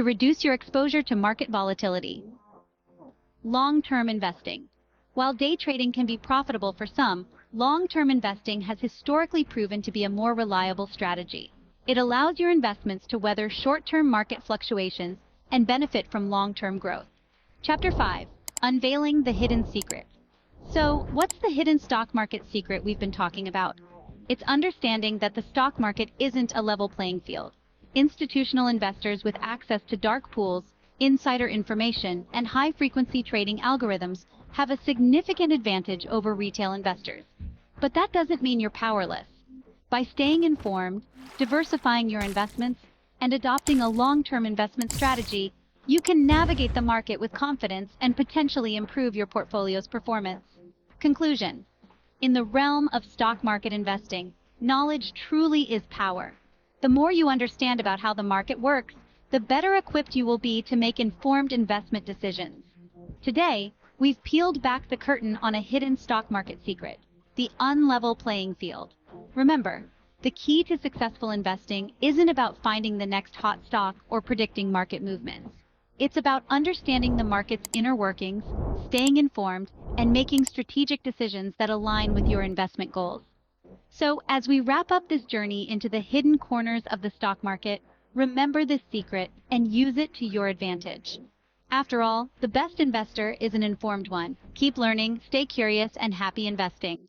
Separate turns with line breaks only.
to reduce your exposure to market volatility. Long-term investing. While day trading can be profitable for some, long-term investing has historically proven to be a more reliable strategy. It allows your investments to weather short-term market fluctuations and benefit from long-term growth. Chapter 5. Unveiling the Hidden Secret. So, what's the hidden stock market secret we've been talking about? It's understanding that the stock market isn't a level playing field. Institutional investors with access to dark pools, insider information, and high-frequency trading algorithms have a significant advantage over retail investors. But that doesn't mean you're powerless. By staying informed, diversifying your investments, and adopting a long-term investment strategy, you can navigate the market with confidence and potentially improve your portfolio's performance. Conclusion. In the realm of stock market investing, knowledge truly is power. The more you understand about how the market works, the better equipped you will be to make informed investment decisions. Today, we've peeled back the curtain on a hidden stock market secret, the unlevel playing field. Remember, the key to successful investing isn't about finding the next hot stock or predicting market movements. It's about understanding the market's inner workings, staying informed, and making strategic decisions that align with your investment goals. So, as we wrap up this journey into the hidden corners of the stock market, remember this secret and use it to your advantage. After all, the best investor is an informed one. Keep learning, stay curious, and happy investing.